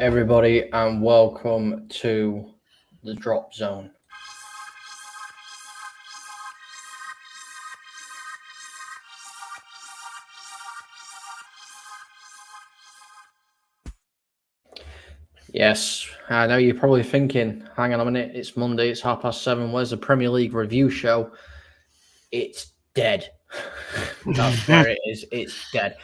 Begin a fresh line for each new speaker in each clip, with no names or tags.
everybody, and welcome to the Drop Zone. Yes, I know you're probably thinking, hang on a minute, it's Monday, it's 7:30, where's the Premier League review show? It's dead. That's where it is, it's dead.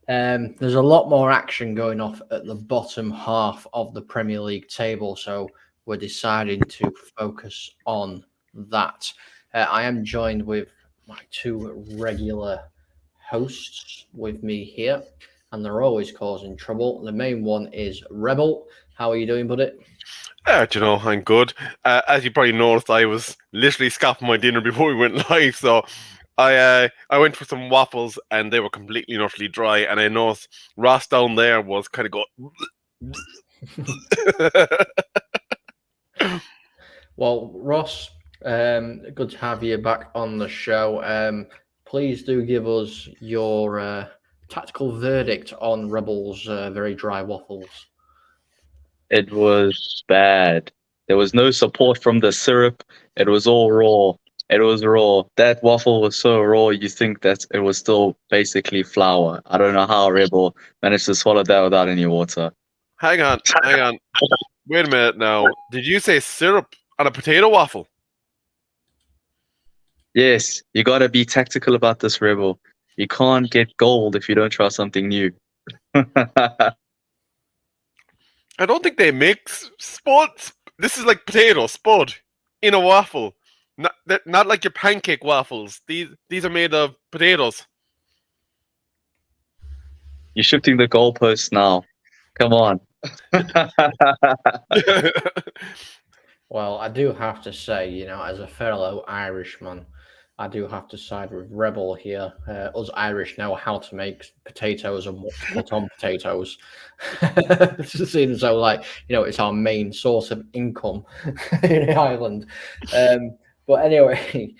There's a lot more action going off at the bottom half of the Premier League table, so we're deciding to focus on that. I am joined with my two regular hosts with me here, and they're always causing trouble. The main one is Rebel. How are you doing, buddy?
I'm good. As you probably noticed, I was literally scoffing my dinner before we went live, so I went for some waffles and they were completely and utterly dry, and I noticed Ross down there was kind of going.
Well, Ross, good to have you back on the show. Please do give us your tactical verdict on Rebel's very dry waffles.
It was bad. There was no support from the syrup. It was all raw. It was raw. That waffle was so raw, you think that it was still basically flour. I don't know how Rebel managed to swallow that without any water.
Hang on. Wait a minute now. Did you say syrup on a potato waffle?
Yes, you gotta be tactical about this, Rebel. You can't get gold if you don't try something new.
I don't think they make spuds. This is like potato spud in a waffle. Not like your pancake waffles. These are made of potatoes.
You're shifting the goalposts now. Come on.
Well, I do have to say, as a fellow Irishman, I do have to side with Rebel here. Us Irish know how to make potatoes and what to put on potatoes. It seems so it's our main source of income in Ireland. But anyway,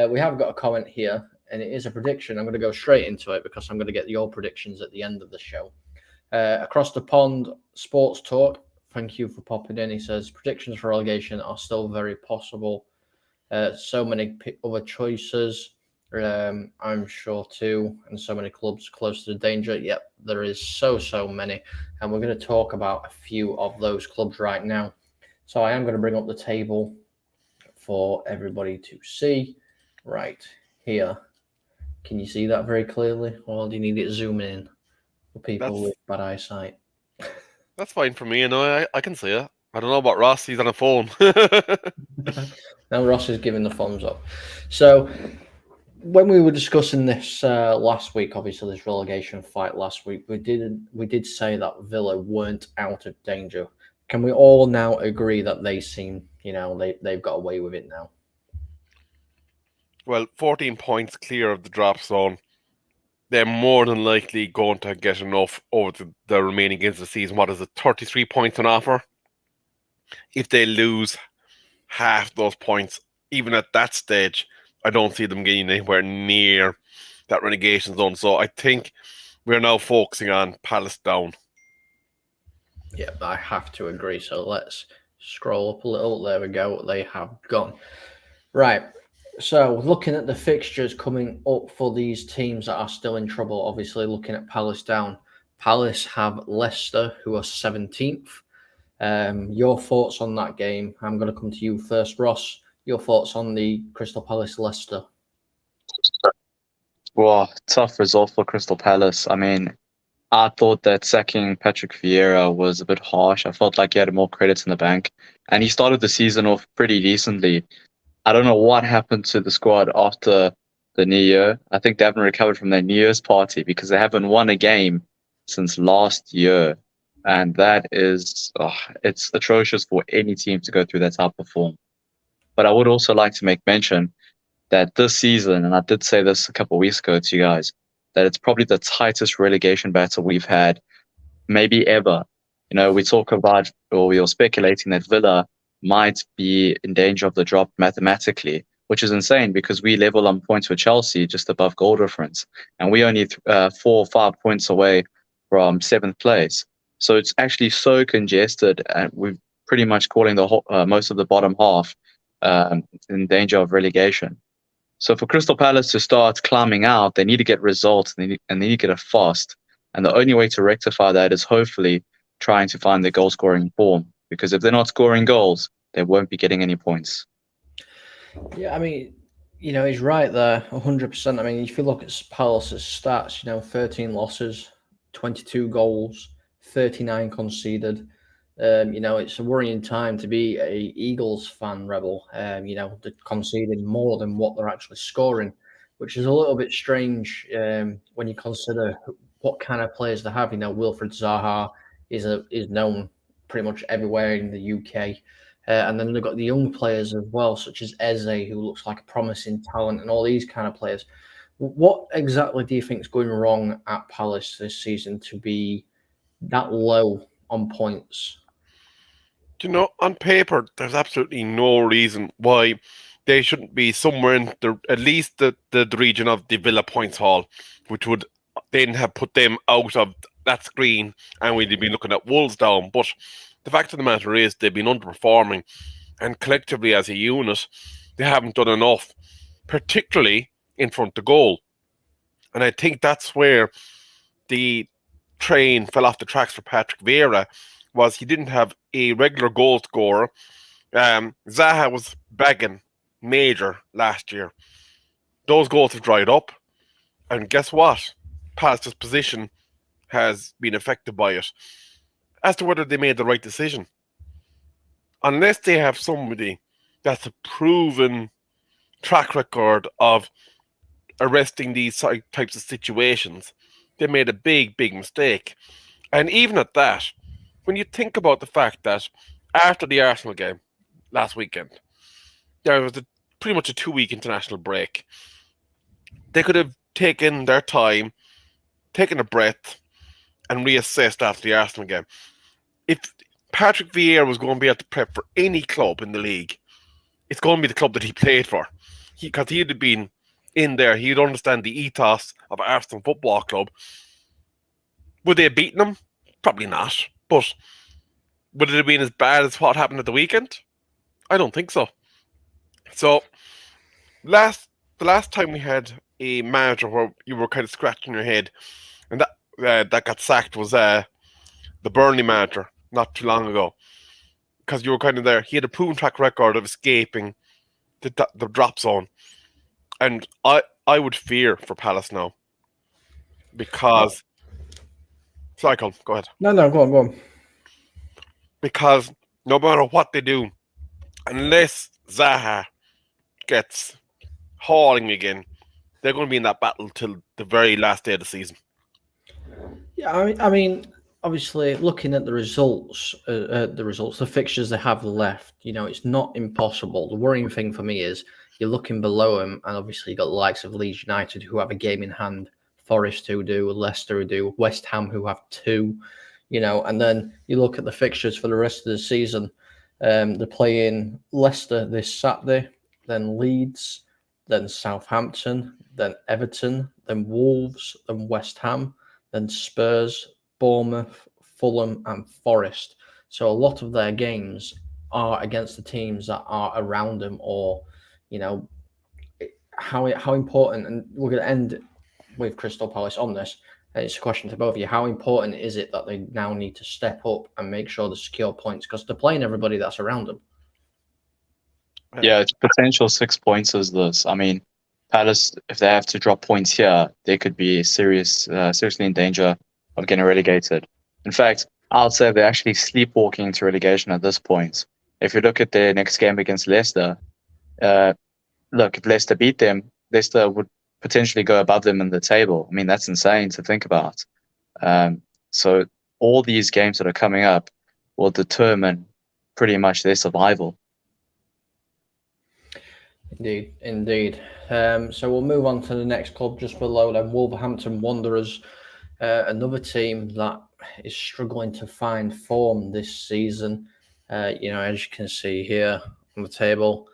we have got a comment here, and it is a prediction. I'm going to go straight into it because I'm going to get your predictions at the end of the show. Across the pond, Sports Talk, thank you for popping in. He says, predictions for relegation are still very possible. So many other choices, I'm sure too, and so many clubs close to the danger. Yep, there is so many, and we're going to talk about a few of those clubs right now. So I am going to bring up the table for everybody to see right here. Can you see that very clearly, or do you need it zooming in for people with bad eyesight?
That's fine for me. I can see it. I don't know about Ross. He's on a phone.
Now Ross is giving the thumbs up. So when we were discussing this last week, obviously this relegation fight last week, we did say that Villa weren't out of danger. Can we all now agree that they seem, they've got away with it now?
Well, 14 points clear of the drop zone. They're more than likely going to get enough over the remaining games of the season. What is it, 33 points on offer? If they lose half those points, even at that stage, I don't see them getting anywhere near that relegation zone. So I think we're now focusing on Palace down.
Yeah, I have to agree. So let's scroll up a little. There we go. They have gone. Right. So looking at the fixtures coming up for these teams that are still in trouble, obviously looking at Palace down. Palace have Leicester, who are 17th. Your thoughts on that game? I'm going to come to you first, Ross. Your thoughts on the Crystal Palace Leicester?
Well, tough result for Crystal Palace. I mean, I thought that sacking Patrick Vieira was a bit harsh. I felt like he had more credits in the bank, and he started the season off pretty decently. I don't know what happened to the squad after the New Year. I think they haven't recovered from their New Year's party because they haven't won a game since last year. And that is, it's atrocious for any team to go through that type of form. But I would also like to make mention that this season, and I did say this a couple of weeks ago to you guys, that it's probably the tightest relegation battle we've had maybe ever. We talk about, or we are speculating that Villa might be in danger of the drop mathematically, which is insane because we level on points with Chelsea just above goal difference. And we only 4 or 5 points away from 7th place. So it's actually so congested, and we're pretty much calling the most of the bottom half in danger of relegation. So for Crystal Palace to start climbing out, they need to get results, and they need to get it fast. And the only way to rectify that is hopefully trying to find their goal scoring form. Because if they're not scoring goals, they won't be getting any points.
Yeah, I mean, he's right there, 100%. I mean, if you look at Palace's stats, 13 losses, 22 goals, 39 conceded. It's a worrying time to be a Eagles fan, Rebel. They're conceding more than what they're actually scoring, which is a little bit strange when you consider what kind of players they have. Wilfred Zaha is known pretty much everywhere in the UK. And then they've got the young players as well, such as Eze, who looks like a promising talent, and all these kind of players. What exactly do you think is going wrong at Palace this season to be that low on points?
On paper, there's absolutely no reason why they shouldn't be somewhere in at least the region of the Villa points haul, which would then have put them out of that screen, and we'd be looking at Wolves down. But the fact of the matter is they've been underperforming, and collectively as a unit, they haven't done enough, particularly in front of goal. And I think that's where the train fell off the tracks for Patrick Vieira, was he didn't have a regular goal scorer. Zaha was begging major last year. Those goals have dried up. And guess what? Palace's position has been affected by it. As to whether they made the right decision, unless they have somebody that's a proven track record of arresting these types of situations, they made a big, big mistake. And even at that, when you think about the fact that after the Arsenal game last weekend, there was pretty much a 2-week international break. They could have taken their time, taken a breath, and reassessed after the Arsenal game. If Patrick Vieira was going to be able to prep for any club in the league, it's going to be the club that he played for. Because he'd have been in there, he'd understand the ethos of Arsenal Football Club. Would they have beaten them? Probably not. But would it have been as bad as what happened at the weekend? I don't think so. So, the last time we had a manager where you were kind of scratching your head, and that got sacked was the Burnley manager not too long ago, because you were kind of there. He had a proven track record of escaping the drop zone, and I would fear for Palace now because. Sorry, Colin, go ahead.
No, go on.
Because no matter what they do, unless Zaha gets hauling again, they're going to be in that battle till the very last day of the season.
Yeah, I mean, obviously, looking at the results, the fixtures they have left, it's not impossible. The worrying thing for me is you're looking below them, and obviously you've got the likes of Leeds United who have a game in hand, Forest who do, Leicester who do, West Ham who have 2, and then you look at the fixtures for the rest of the season. They're playing Leicester this Saturday, then Leeds, then Southampton, then Everton, then Wolves, then West Ham, then Spurs, Bournemouth, Fulham, and Forest. So a lot of their games are against the teams that are around them, or how important. And we're going to end with Crystal Palace on this. And it's a question to both of you: how important is it that they now need to step up and make sure they secure points, because they're playing everybody that's around them?
Yeah, it's potential 6 points as this. I mean, Palace, if they have to drop points here, they could be seriously in danger of getting relegated. In fact, I'll say they're actually sleepwalking into relegation at this point. If you look at their next game against Leicester, if Leicester beat them, Leicester would potentially go above them in the table. I mean, that's insane to think about. So all these games that are coming up will determine pretty much their survival.
Indeed. So we'll move on to the next club just below them, Wolverhampton Wanderers, another team that is struggling to find form this season. As you can see here on the table,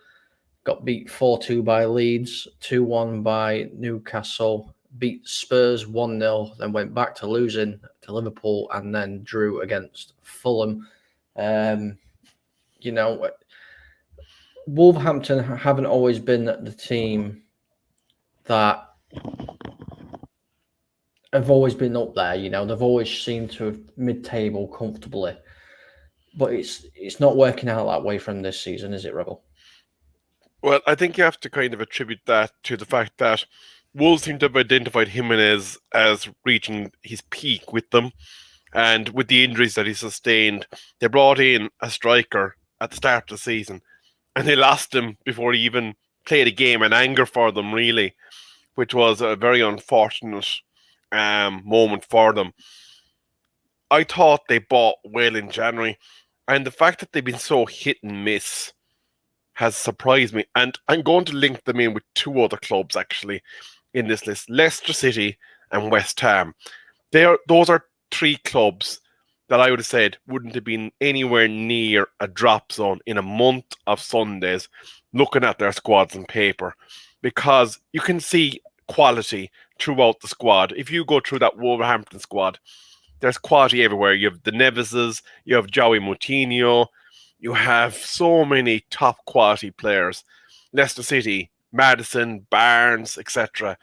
got beat 4-2 by Leeds, 2-1 by Newcastle, beat Spurs 1-0, then went back to losing to Liverpool, and then drew against Fulham. Wolverhampton haven't always been the team that have always been up there. They've always seemed to have mid-table comfortably, but it's not working out that way from this season, is it, Rebel?
Well, I think you have to kind of attribute that to the fact that Wolves seem to have identified Jimenez as reaching his peak with them. And with the injuries that he sustained, they brought in a striker at the start of the season. And they lost him before he even played a game, an anger for them, really, which was a very unfortunate moment for them. I thought they bought well in January. And the fact that they've been so hit and miss has surprised me. And I'm going to link them in with two other clubs, actually, in this list. Leicester City and West Ham. Those are three clubs that I would have said wouldn't have been anywhere near a drop zone in a month of Sundays looking at their squads on paper, because you can see quality throughout the squad. If you go through that Wolverhampton squad, there's quality everywhere. You have the Neveses, you have Joey Moutinho, you have so many top quality players. Leicester City, Maddison, Barnes, etc.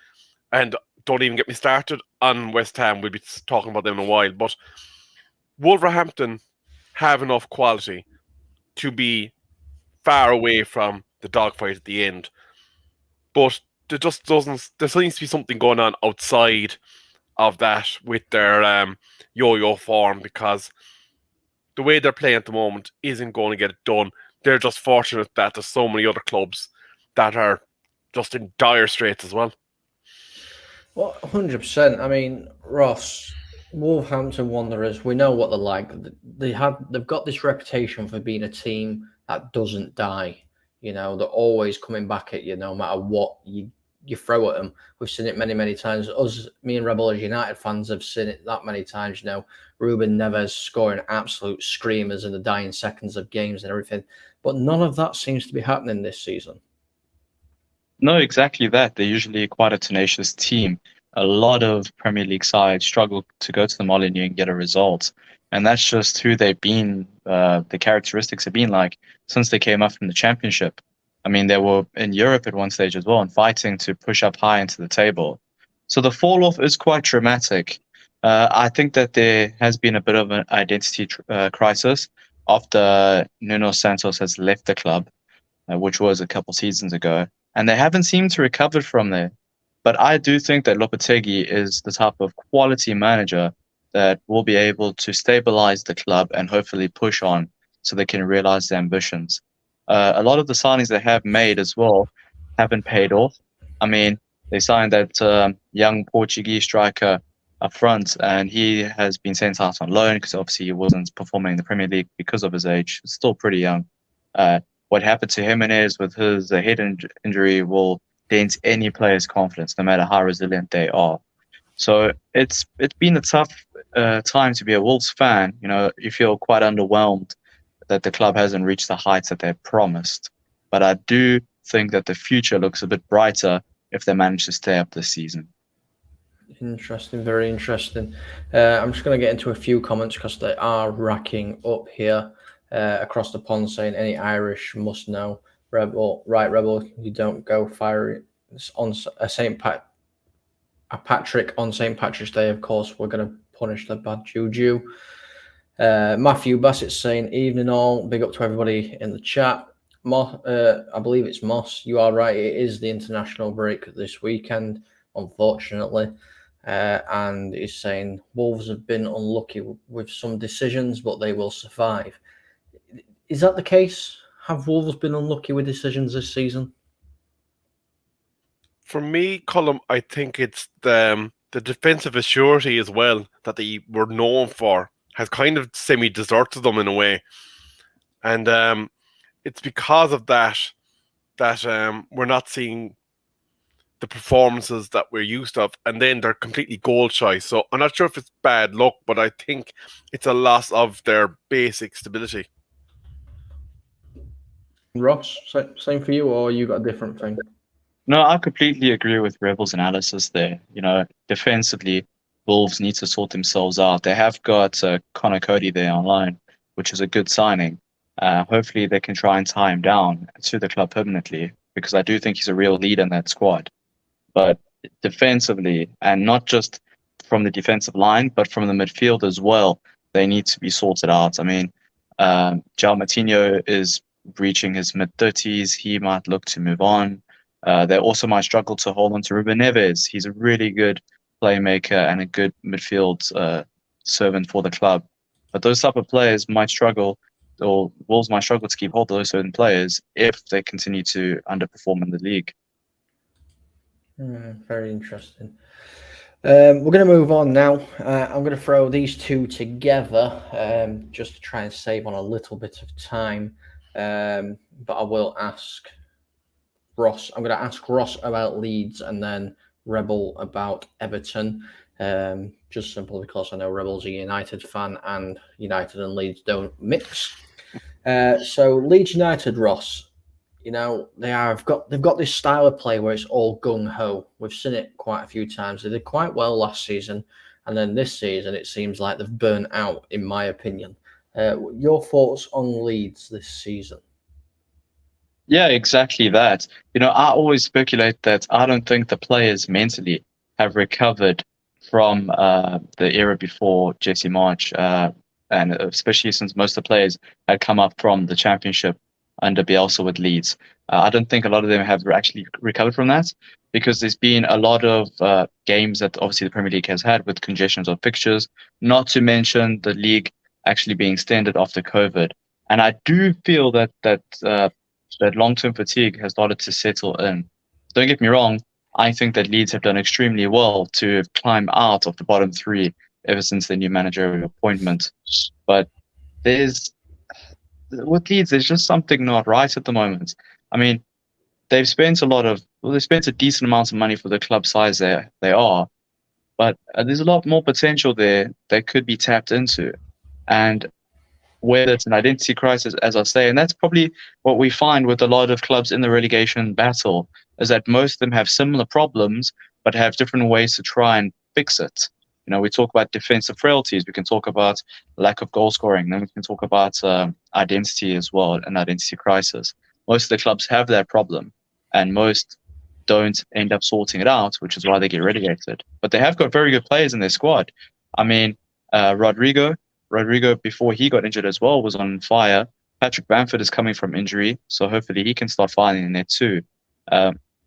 And don't even get me started on West Ham. We'll be talking about them in a while. But Wolverhampton have enough quality to be far away from the dogfight at the end. But there seems to be something going on outside of that with their yo-yo form, because the way they're playing at the moment isn't going to get it done. They're just fortunate that there's so many other clubs that are just in dire straits as well.
Well, 100%. I mean, Ross, Wolverhampton Wanderers, we know what they're like. They've got this reputation for being a team that doesn't die. They're always coming back at you no matter what you throw at them. We've seen it many, many times. Me and Rebel as United fans have seen it that many times. Ruben Neves scoring absolute screamers in the dying seconds of games and everything. But none of that seems to be happening this season.
No, exactly that. They're usually quite a tenacious team. A lot of Premier League sides struggle to go to the Molineux and get a result. And that's just who they've been, the characteristics have been like since they came up from the Championship. I mean, they were in Europe at one stage as well and fighting to push up high into the table. So the fall off is quite dramatic. I think that there has been a bit of an identity crisis after Nuno Santos has left the club, which was a couple seasons ago. And they haven't seemed to recover from there. But I do think that Lopetegui is the type of quality manager that will be able to stabilize the club and hopefully push on so they can realize their ambitions. A lot of the signings they have made as well haven't paid off. I mean, they signed that young Portuguese striker up front, and he has been sent out on loan because obviously he wasn't performing in the Premier League because of his age. He's still pretty young. What happened to Jimenez with his head injury will dent any player's confidence, no matter how resilient they are. So it's been a tough time to be a Wolves fan. You feel quite underwhelmed that the club hasn't reached the heights that they promised. But I do think that the future looks a bit brighter if they manage to stay up this season.
Interesting, very interesting. I'm just going to get into a few comments because they are racking up here. Across the pond saying any Irish must know. Rebel, you don't go fire on a Patrick on St. Patrick's Day. Of course, we're going to punish the bad juju. Matthew Bassett's saying evening all. Big up to everybody in the chat. I believe it's Moss. You are right. It is the international break this weekend, unfortunately. And he's saying Wolves have been unlucky with some decisions, but they will survive. Is that the case? Have Wolves been unlucky with decisions this season?
For me, Colm, I think it's the defensive assurity as well that they were known for has kind of semi-deserted them in a way. And it's because of that we're not seeing the performances that we're used to, and then they're completely goal shy. So I'm not sure if it's bad luck, but I think it's a loss of their basic stability.
Ross, same for you, or you got a different thing?
No, I completely agree with Rebel's analysis there. Defensively, Wolves need to sort themselves out. They have got Connor Cody there online, which is a good signing. Hopefully, they can try and tie him down to the club permanently, because I do think he's a real leader in that squad. But defensively, and not just from the defensive line, but from the midfield as well, they need to be sorted out. I mean, João Matinho is reaching his mid-30s. He might look to move on. They also might struggle to hold on to Ruben Neves. He's a really good playmaker and a good midfield servant for the club. But those type of players might struggle, or Wolves might struggle to keep hold of those certain players if they continue to underperform in the league.
Very interesting. We're going to move on now. I'm going to throw these two together just to try and save on a little bit of time. But I will ask Ross. I'm going to ask Ross about Leeds and then Rebel about Everton. Just simply because I know Rebel's a United fan and United and Leeds don't mix. So Leeds United, Ross. They've got this style of play where it's all gung ho. We've seen it quite a few times. They did quite well last season, and then this season it seems like they've burnt out, in my opinion. Your thoughts on Leeds this season?
Yeah, exactly that. I always speculate that I don't think the players mentally have recovered from the era before Jesse March, and especially since most of the players had come up from the Championship under Bielsa with Leeds. I don't think a lot of them have actually recovered from that, because there's been a lot of games that obviously the Premier League has had with congestions of fixtures, not to mention the league actually being extended after COVID. And I do feel that long-term fatigue has started to settle in. Don't get me wrong, I think that Leeds have done extremely well to climb out of the bottom three ever since the new managerial appointment. But with Leeds, there's just something not right at the moment. I mean, they've spent a decent amount of money for the club size they are, but there's a lot more potential there that could be tapped into. And whether it's an identity crisis, as I say, and that's probably what we find with a lot of clubs in the relegation battle, is that most of them have similar problems, but have different ways to try and fix it. We talk about defensive frailties. We can talk about lack of goal scoring. Then we can talk about identity as well, an identity crisis. Most of the clubs have that problem, and most don't end up sorting it out, which is why they get relegated. But they have got very good players in their squad. I mean, Rodrigo, before he got injured as well, was on fire. Patrick Bamford is coming from injury, so hopefully he can start firing in there too.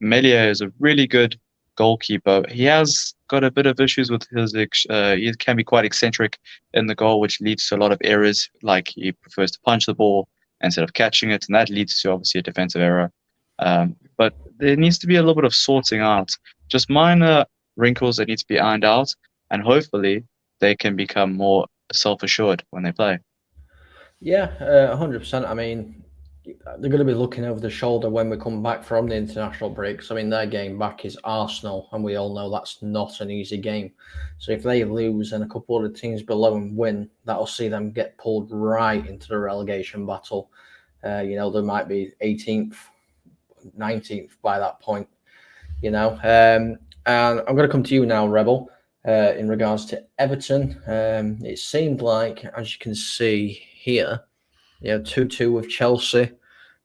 Melia is a really good goalkeeper. He has got a bit of issues with he can be quite eccentric in the goal, which leads to a lot of errors. Like, he prefers to punch the ball instead of catching it, and that leads to obviously a defensive error. But there needs to be a little bit of sorting out, just minor wrinkles that need to be ironed out, and hopefully they can become more self-assured when they play.
Yeah, 100%. I mean, they're going to be looking over the shoulder when we come back from the international breaks. I mean, their game back is Arsenal, and we all know that's not an easy game. So if they lose and a couple of the teams below them win, that'll see them get pulled right into the relegation battle. They might be 18th, 19th by that point. And I'm going to come to you now, Rebel, in regards to Everton. It seemed like, as you can see here, 2-2 with Chelsea.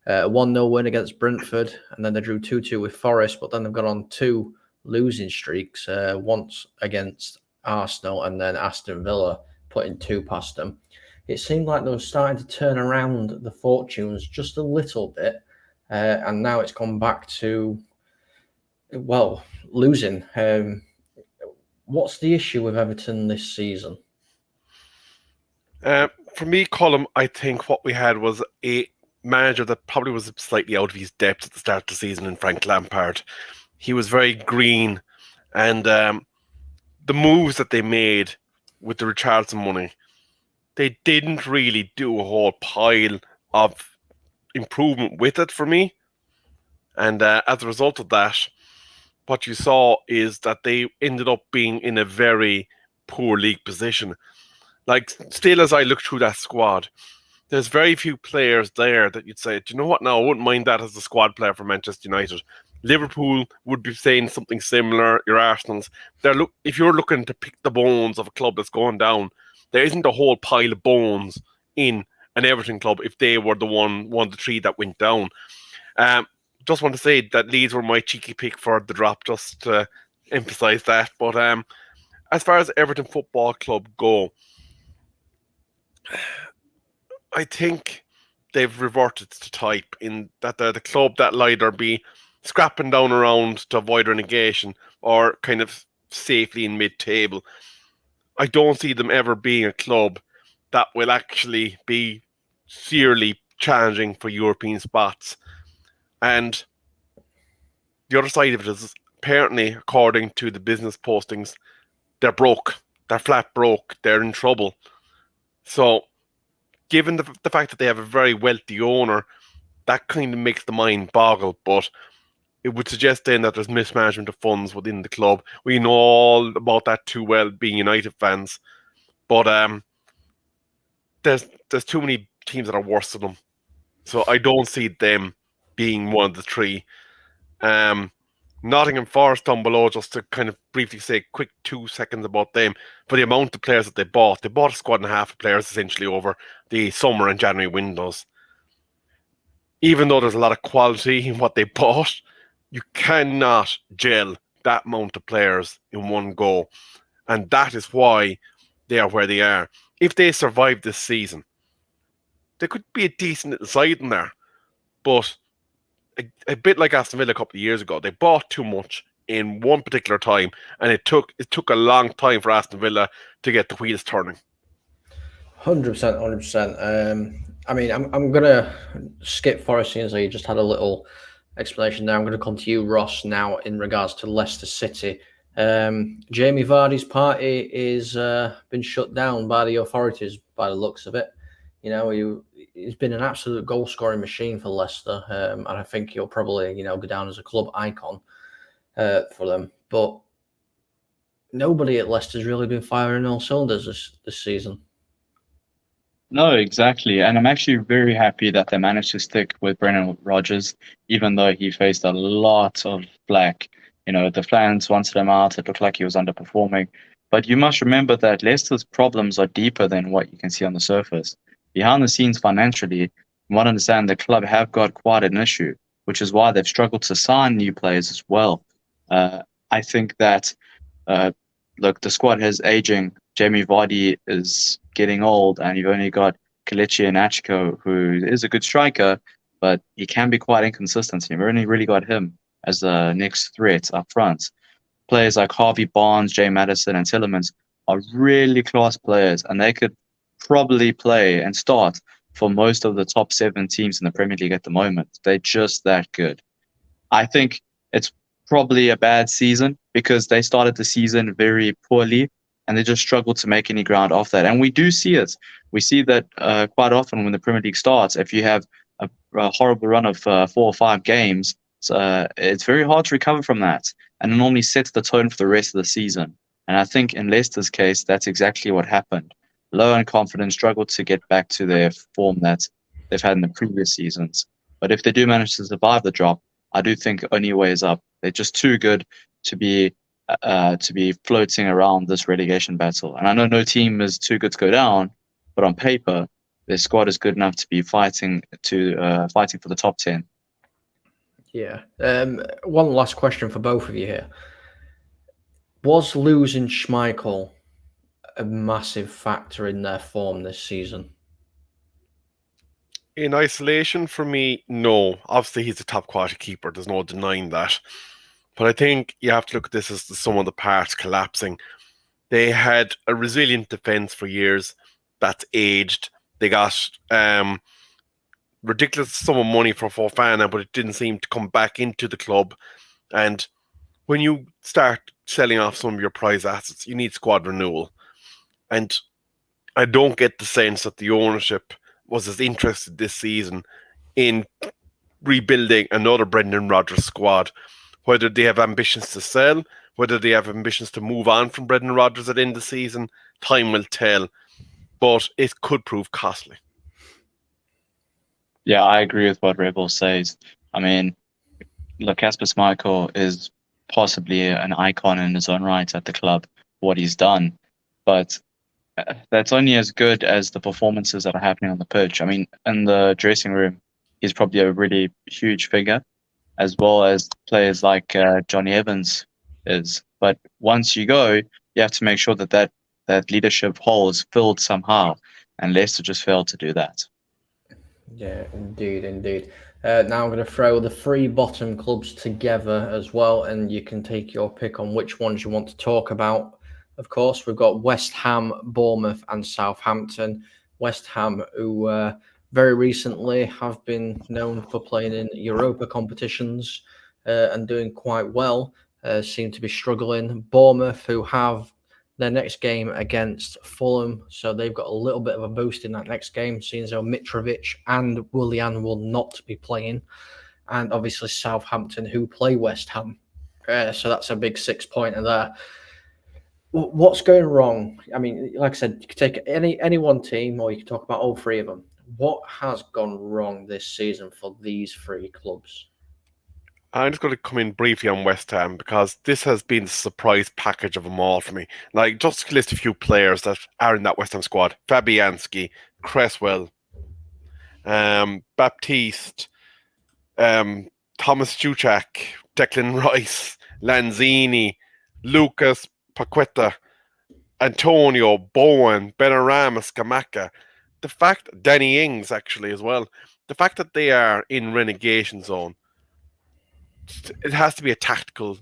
1-0 win against Brentford, and then they drew 2-2 with Forest, but then they've gone on two losing streaks, once against Arsenal and then Aston Villa, putting two past them. It seemed like they were starting to turn around the fortunes just a little bit, and now it's gone back to, losing. What's the issue with Everton this season?
For me, Colm, I think what we had was a manager that probably was slightly out of his depth at the start of the season in Frank Lampard. He was very green, and the moves that they made with the Richarlison money, they didn't really do a whole pile of improvement with it for me. And as a result of that, what you saw is that they ended up being in a very poor league position. Like, still, as I look through that squad, there's very few players there that you'd say, do you know what? Now I wouldn't mind that as a squad player for Manchester United. Liverpool would be saying something similar. Your Arsenal's, if you're looking to pick the bones of a club that's going down, there isn't a whole pile of bones in an Everton club if they were the one of the three that went down. Just want to say that Leeds were my cheeky pick for the drop, just to emphasise that. But as far as Everton Football Club go, I think they've reverted to type in that they're the club that'll either be scrapping down around to avoid relegation or kind of safely in mid-table. I don't see them ever being a club that will actually be seriously challenging for European spots. And the other side of it is, apparently, according to the business postings, they're broke. They're flat broke. They're in trouble. So, given the fact that they have a very wealthy owner, that kind of makes the mind boggle. But it would suggest then that there's mismanagement of funds within the club. We know all about that too well, being United fans. But there's too many teams that are worse than them. So I don't see them being one of the three. Nottingham Forest down below, just to kind of briefly say a quick 2 seconds about them. For the amount of players that they bought a squad and a half of players essentially over the summer and January windows. Even though there's a lot of quality in what they bought, you cannot gel that amount of players in one go. And that is why they are where they are. If they survive this season, there could be a decent little side in there. But a bit like Aston Villa a couple of years ago, they bought too much in one particular time, and it took a long time for Aston Villa to get the wheels turning.
100%, 100%. I mean, I'm gonna skip Forest as you just had a little explanation there. I'm going to come to you, Ross, now in regards to Leicester City. Jamie Vardy's party is been shut down by the authorities, by the looks of it. You know, he's been an absolute goal-scoring machine for Leicester, and I think he'll probably, go down as a club icon for them. But nobody at Leicester's really been firing all cylinders this season.
No, exactly. And I'm actually very happy that they managed to stick with Brendan Rodgers, even though he faced a lot of flack. The fans wanted him out. It looked like he was underperforming. But you must remember that Leicester's problems are deeper than what you can see on the surface. Behind the scenes financially, you want to understand the club have got quite an issue, which is why they've struggled to sign new players as well. I think that, look, the squad has aging. Jamie Vardy is getting old, and you've only got Kelechi Iheanacho, who is a good striker, but he can be quite inconsistent. You've only really got him as the next threat up front. Players like Harvey Barnes, Jay Maddison, and Tillemans are really class players, and they could probably play and start for most of the top 7 teams in the Premier League at the moment. They're just that good. I think it's probably a bad season because they started the season very poorly and they just struggled to make any ground off that. And we do see it. We see that quite often when the Premier League starts, if you have a horrible run of 4 or 5 games, it's very hard to recover from that. And it normally sets the tone for the rest of the season. And I think in Leicester's case, that's exactly what happened. Low in confidence, struggled to get back to their form that they've had in the previous seasons. But if they do manage to survive the drop, I do think only way is up. They're just too good to be floating around this relegation battle. And I know no team is too good to go down, but on paper, their squad is good enough to be fighting for the top 10.
Yeah. One last question for both of you here. Was losing Schmeichel a massive factor in their form this season?
In isolation, for me, no. Obviously, he's a top quality keeper. There's no denying that. But I think you have to look at this as the sum of the parts collapsing. They had a resilient defence for years that's aged. They got ridiculous sum of money for Fofana, but it didn't seem to come back into the club. And when you start selling off some of your prize assets, you need squad renewal. And I don't get the sense that the ownership was as interested this season in rebuilding another Brendan Rodgers squad. Whether they have ambitions to sell, whether they have ambitions to move on from Brendan Rodgers at the end of the season, time will tell. But it could prove costly.
Yeah, I agree with what Rebel says. I mean, look, Casper Schmeichel is possibly an icon in his own right at the club, what he's done. But that's only as good as the performances that are happening on the pitch. I mean, in the dressing room, he's probably a really huge figure, as well as players like Johnny Evans is. But once you go, you have to make sure that that leadership hole is filled somehow, and Leicester just failed to do that.
Yeah, indeed, indeed. Now I'm going to throw the three bottom clubs together as well, and you can take your pick on which ones you want to talk about. Of course, we've got West Ham, Bournemouth, and Southampton. West Ham, who very recently have been known for playing in Europa competitions and doing quite well, seem to be struggling. Bournemouth, who have their next game against Fulham, so they've got a little bit of a boost in that next game, seeing as though Mitrovic and Willian will not be playing, and obviously Southampton, who play West Ham. So that's a big 6 pointer there. What's going wrong? I mean, like I said, you could take any one team, or you could talk about all three of them. What has gone wrong this season for these three clubs?
I'm just going to come in briefly on West Ham because this has been the surprise package of them all for me. Like, just to list a few players that are in that West Ham squad: Fabianski, Cresswell, Baptiste, Thomas Juchak, Declan Rice, Lanzini, Lucas Paqueta, Antonio, Bowen, Benarama, Scamacca. The fact, Danny Ings actually as well. The fact that they are in relegation zone, it has to be a tactical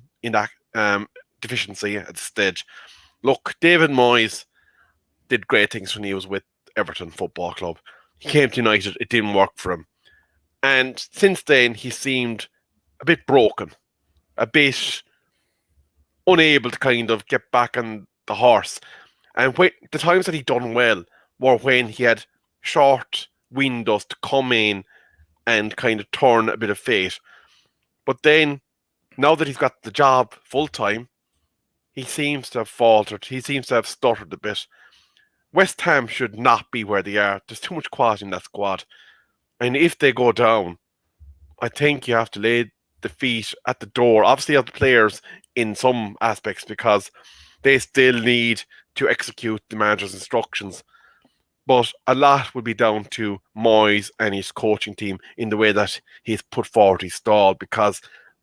deficiency at this stage. Look, David Moyes did great things when he was with Everton Football Club. He came to United, it didn't work for him. And since then, he seemed a bit broken, a bit unable to kind of get back on the horse. And the times that he done well were when he had short windows to come in and kind of turn a bit of fate. But then, now that he's got the job full time, he seems to have faltered. He seems to have stuttered a bit. West Ham should not be where they are. There's too much quality in that squad. And if they go down, I think you have to lay the feet at the door. Obviously, of the players in some aspects, because they still need to execute the manager's instructions. But a lot will be down to Moyes and his coaching team in the way that he's put forward his stall, because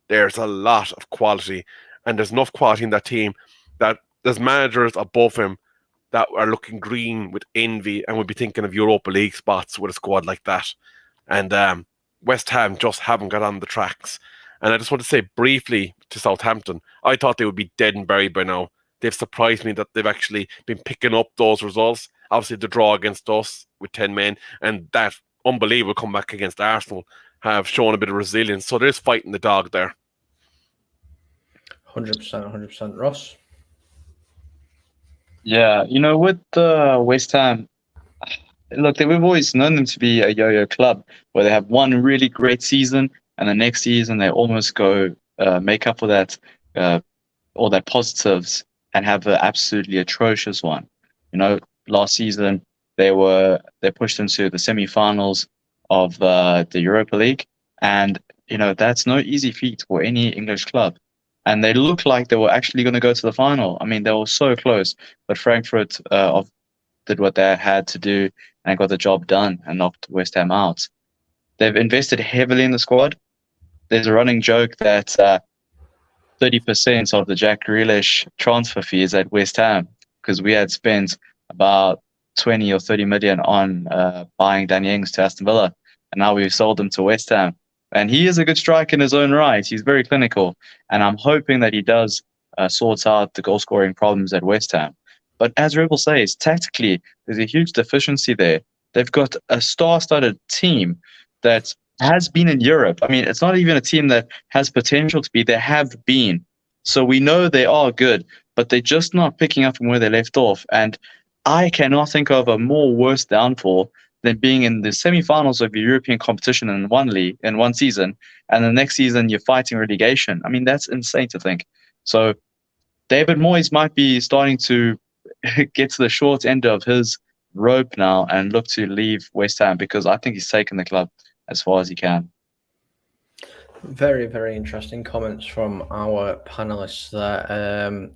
there's a lot of quality, and there's enough quality in that team that there's managers above him that are looking green with envy and would be thinking of Europa League spots with a squad like that. And West Ham just haven't got on the tracks. And I just want to say briefly to Southampton, I thought they would be dead and buried by now. They've surprised me that they've actually been picking up those results. Obviously, the draw against us with 10 men and that unbelievable comeback against Arsenal have shown a bit of resilience. So there's fighting the dog there.
100%, 100%. Ross?
Yeah, with West Ham, look, we've always known them to be a yo-yo club where they have one really great season and the next season they almost go make up for that, all that positives, and have an absolutely atrocious one. Last season they pushed into the semi-finals of the Europa League, and that's no easy feat for any English club. And they looked like they were actually going to go to the final. I mean, they were so close, but Frankfurt did what they had to do and got the job done and knocked West Ham out. They've invested heavily in the squad. There's a running joke that 30% of the Jack Grealish transfer fee is at West Ham, because we had spent about 20 or 30 million on buying Danny Ings to Aston Villa, and now we've sold him to West Ham. And he is a good striker in his own right. He's very clinical, and I'm hoping that he does sort out the goal-scoring problems at West Ham. But as Rebel says, tactically, there's a huge deficiency there. They've got a star-studded team that has been in Europe. I mean, it's not even a team that has potential to be. They have been. So we know they are good, but they're just not picking up from where they left off. And I cannot think of a more worse downfall than being in the semi-finals of a European competition in one league, in one season, and the next season you're fighting relegation. I mean, that's insane to think. So David Moyes might be starting to get to the short end of his rope now and look to leave West Ham, because I think he's taken the club as far as he can.
Very, very interesting comments from our panelists there.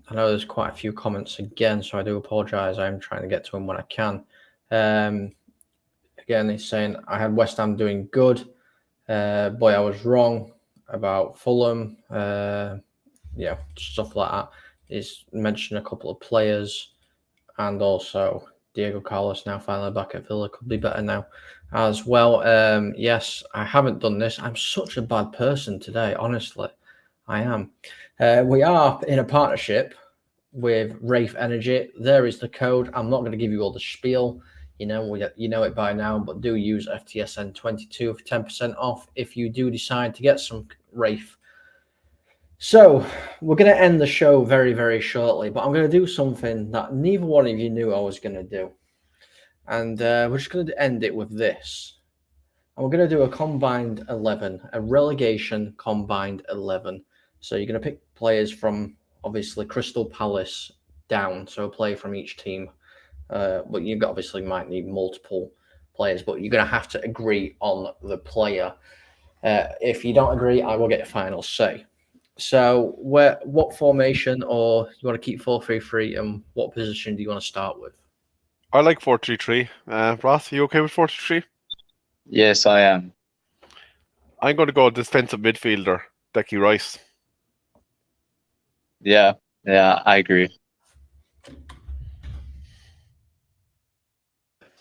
I know there's quite a few comments again, so I do apologise. I'm trying to get to them when I can. Again, he's saying, I had West Ham doing good. Boy, I was wrong about Fulham. Stuff like that. He's mentioned a couple of players, and also Diego Carlos now finally back at Villa could be better now as well. Yes, I haven't done this. I'm such a bad person today, honestly. I am. We are in a partnership with Rafe Energy. There is the code. I'm not going to give you all the spiel. You know it by now, but do use FTSN22 for 10% off if you do decide to get some Rafe. So we're going to end the show very, very shortly, but I'm going to do something that neither one of you knew I was going to do. And we're just going to end it with this. And we're going to do a combined 11, a relegation combined 11. So you're going to pick players from, obviously, Crystal Palace down, so a player from each team. But you obviously might need multiple players, but you're going to have to agree on the player. If you don't agree, I will get a final say. So, what formation, or you want to keep 4-3-3, and what position do you want to start with?
I like 4-3-3. Ross, are you okay with 4-3-3?
Yes, I am.
I'm going to go defensive midfielder, Decky Rice.
Yeah, I agree.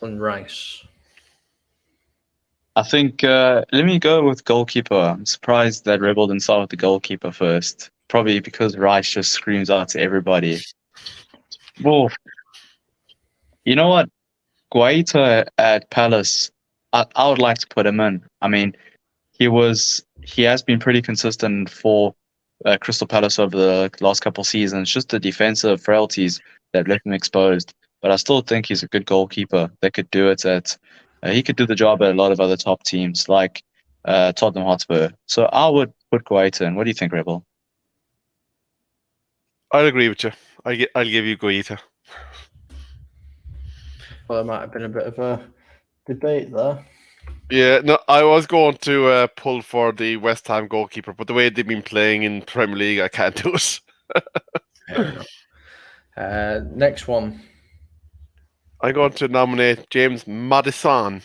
And Rice.
I think let me go with goalkeeper. I'm surprised that Rebel didn't start with the goalkeeper first. Probably because Rice just screams out to everybody. Well, you know what? Guaita at Palace, I would like to put him in. I mean, he has been pretty consistent for Crystal Palace over the last couple of seasons. Just the defensive frailties that left him exposed. But I still think he's a good goalkeeper that could do it at. He could do the job at a lot of other top teams like Tottenham Hotspur. So I would put Guaita in. What do you think, Rebel?
I'll agree with you. I'll give you Guaita.
Well, there might have been a bit of a debate there.
Yeah, no, I was going to pull for the West Ham goalkeeper, but the way they've been playing in Premier League, I can't do it.
Fair enough. Next one.
I'm going to nominate James Maddison.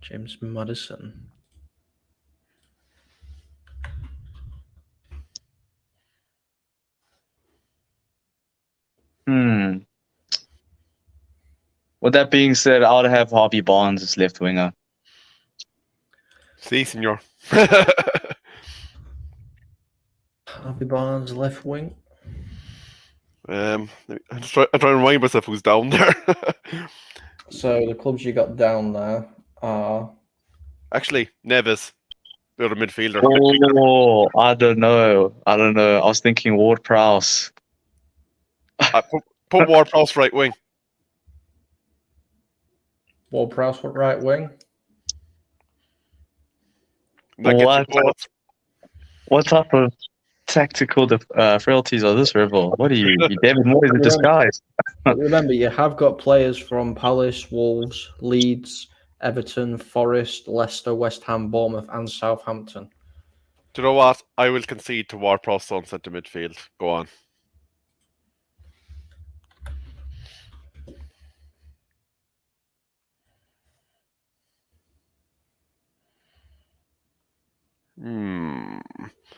James Maddison.
With that being said, I would have Harvey Barnes as left winger.
See, senor.
Harvey Barnes, left wing.
I'm trying to remind myself who's down there.
So the clubs you got down there are...
Actually, Neves, the other midfielder.
Oh, I don't know. I was thinking Ward Prowse.
Put Ward-Prowse right wing.
Ward Prowse right wing.
What type of tactical frailties are this, Rebel? What are you David Moyes in disguise?
Remember, you have got players from Palace, Wolves, Leeds, Everton, Forest, Leicester, West Ham, Bournemouth, and Southampton.
Do you know what? I will concede to Ward-Prowse on centre midfield. Go on.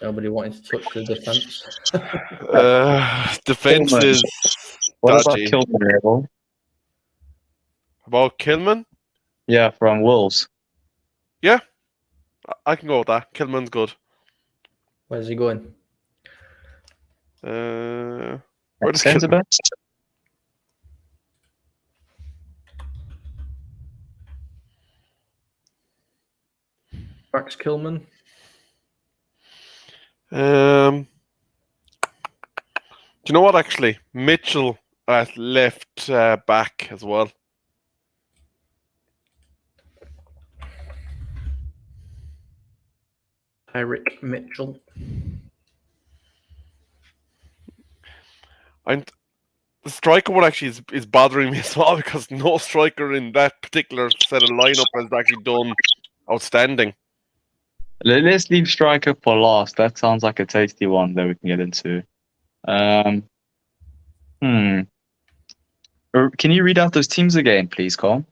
Nobody wanting to touch the defence.
Defence is
what
dodgy.
about Kilman, Rebel?
About Kilman?
Yeah, from Wolves.
Yeah, I can go with that. Kilman's good.
Where's he going?
Where does
Centre back?
Max Kilman.
Do you know what? Actually, Mitchell at left back as well.
Eric Mitchell.
The striker one actually is bothering me as well because no striker in that particular set of lineup has actually done outstanding.
Let's leave striker for last. That sounds like a tasty one that we can get into. Can you read out those teams again, please, Carl?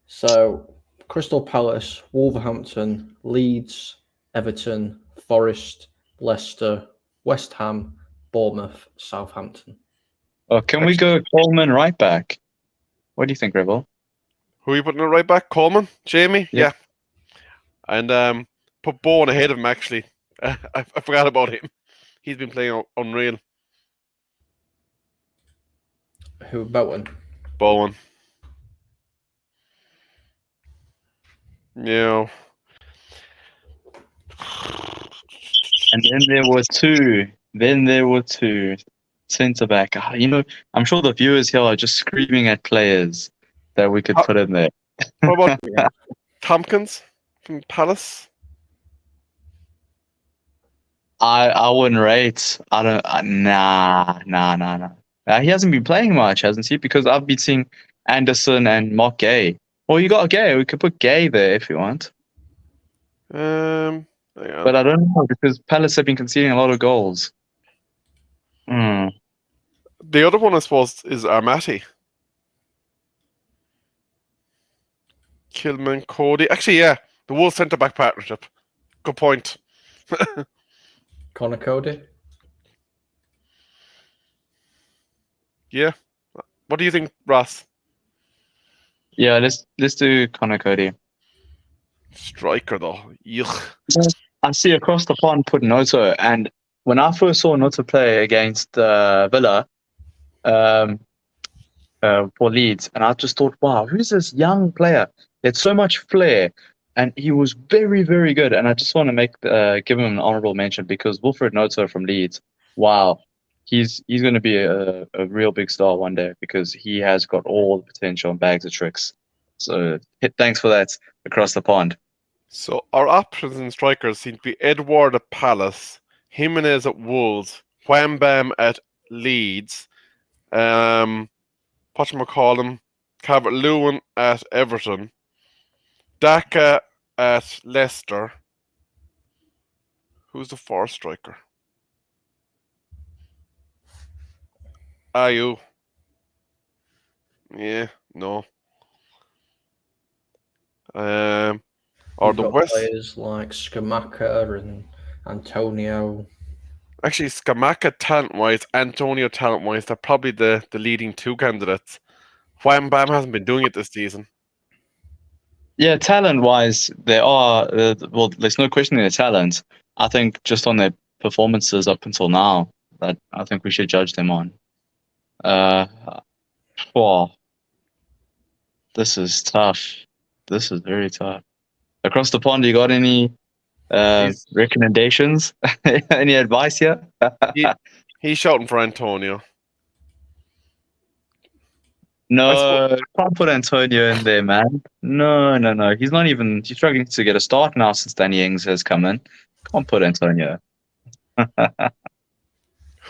So, Crystal Palace, Wolverhampton, Leeds, Everton, Forest, Leicester, West Ham, Bournemouth, Southampton.
Oh, can we go Coleman right back? What do you think, Rebel?
Who are you putting it right back? Coleman? Jamie?
Yeah.
And put Bowen ahead of him, actually. I forgot about him. He's been playing unreal.
Who, Bowen?
Bowen. Yeah.
And then there were two. Centre back. I'm sure the viewers here are just screaming at players that we could put in there.
What about Tompkins from Palace?
I wouldn't rate. I don't. Nah. He hasn't been playing much, hasn't he? Because I've been seeing Anderson and Mark Gay. Well, you got Gay. We could put Gay there if you want.
Yeah.
But I don't know because Palace have been conceding a lot of goals.
The other one, I suppose, is Armati. Kilman, Cody. Actually, yeah, the Wolves centre-back partnership. Good point.
Connor Cody?
Yeah. What do you think, Ross?
Yeah, let's do Connor Cody.
Striker, though. Yuck.
I see across the pond put Noto, and when I first saw Noto play against Villa for Leeds, and I just thought, wow, who's this young player? He had so much flair, and he was very, very good. And I just want to give him an honorable mention because Wilfred Noto from Leeds, wow, he's going to be a real big star one day because he has got all the potential and bags of tricks. So thanks for that across the pond.
So our options in strikers seem to be Edward at Palace, Jimenez at Wolves, Wham-Bam at Leeds, whatchamacallum, Calvert-Lewin at Everton, Daka at Leicester. Who's the fourth striker? Ayu. Yeah, no. Or
You've
the
got
West.
players like Skamaka and Antonio.
Actually, Skamaka talent-wise, Antonio talent-wise, they're probably the leading two candidates. Wham-Bam hasn't been doing it this season.
Yeah, talent-wise, there are there's no question their talent. I think just on their performances up until now, that I think we should judge them on. This is tough. This is very tough. Across the pond, you got any recommendations? Any advice here?
He's shouting for Antonio.
No, can't put Antonio in there, man. No. He's struggling to get a start now since Danny Ings has come in. Can't put Antonio.
Do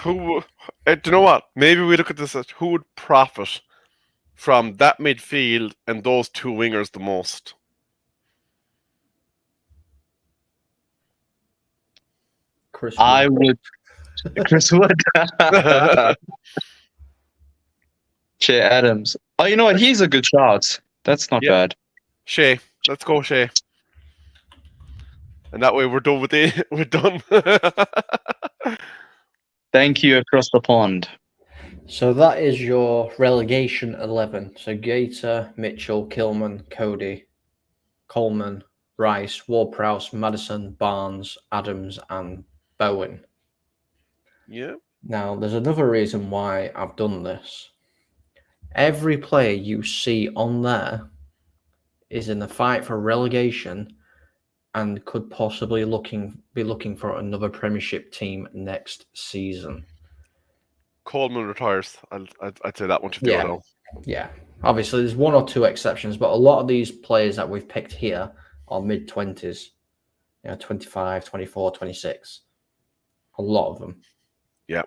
you know what? Maybe we look at this as who would profit from that midfield and those two wingers the most.
Chris
Wood. Shea Adams. Oh, you know what? He's a good shout. That's not bad.
Shea. Let's go, Shea. And that way we're done with it. We're done.
Thank you across the pond.
So that is your relegation 11. So Gator, Mitchell, Kilman, Cody, Coleman, Rice, Ward-Prowse, Madison, Barnes, Adams, and Bowen.
Yeah.
Now, there's another reason why I've done this. Every player you see on there is in the fight for relegation and could possibly be looking for another Premiership team next season.
Coleman retires. I'd say that one should go down.
Yeah. Obviously, there's one or two exceptions, but a lot of these players that we've picked here are mid-20s. 25, 24, 26. A lot of them.
Yeah.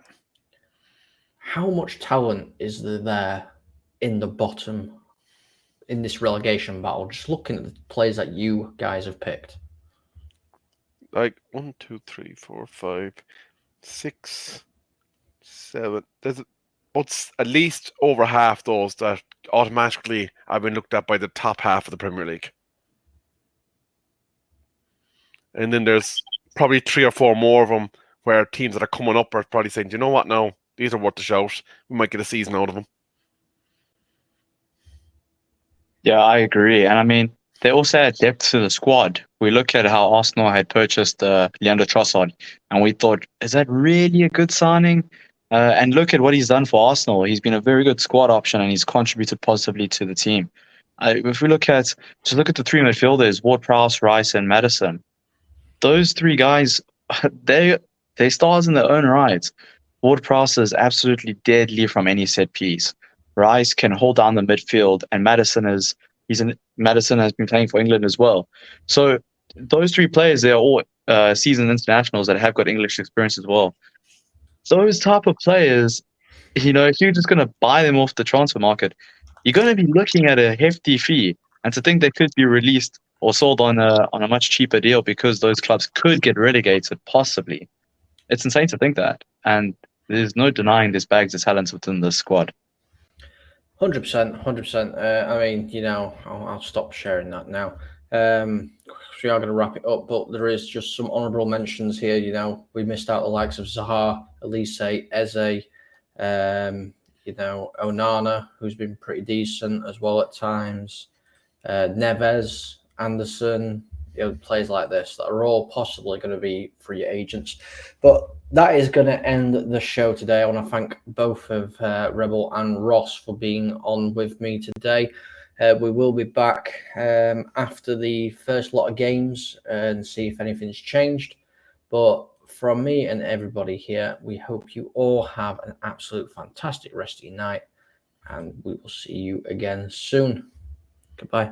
How much talent is there in the bottom in this relegation battle, just looking at the players that you guys have picked?
Like 1, 2, 3, 4, 5, 6, 7. There's what's at least over half those that automatically have been looked at by the top half of the Premier League. And then there's probably 3 or 4 more of them where teams that are coming up are probably saying, "Do you know what? No, these are worth the shout. We might get a season out of them."
Yeah, I agree. And I mean, they also add depth to the squad. We look at how Arsenal had purchased Leandro Trossard, and we thought, is that really a good signing? And look at what he's done for Arsenal. He's been a very good squad option, and he's contributed positively to the team. If we look at the three midfielders, Ward-Prowse, Rice, and Maddison. Those three guys, they stars in their own right. Ward-Prowse is absolutely deadly from any set piece. Rice can hold down the midfield, and Madison has been playing for England as well. So those three players, they are all seasoned internationals that have got English experience as well. Those type of players, if you're just going to buy them off the transfer market, you're going to be looking at a hefty fee. And to think they could be released or sold on a much cheaper deal because those clubs could get relegated, possibly. It's insane to think that. And there's no denying there's bags of talent within the squad.
100%, 100%. I mean, I'll stop sharing that now. We are going to wrap it up, but there is just some honourable mentions here. We missed out the likes of Zaha, Elise, Eze, Onana, who's been pretty decent as well at times. Neves, Anderson, players like this that are all possibly going to be free agents. But that is going to end the show today. I want to thank both of Rebel and Ross for being on with me today. We will be back after the first lot of games and see if anything's changed. But from me and everybody here, we hope you all have an absolute fantastic rest of your night, and we will see you again soon. Goodbye.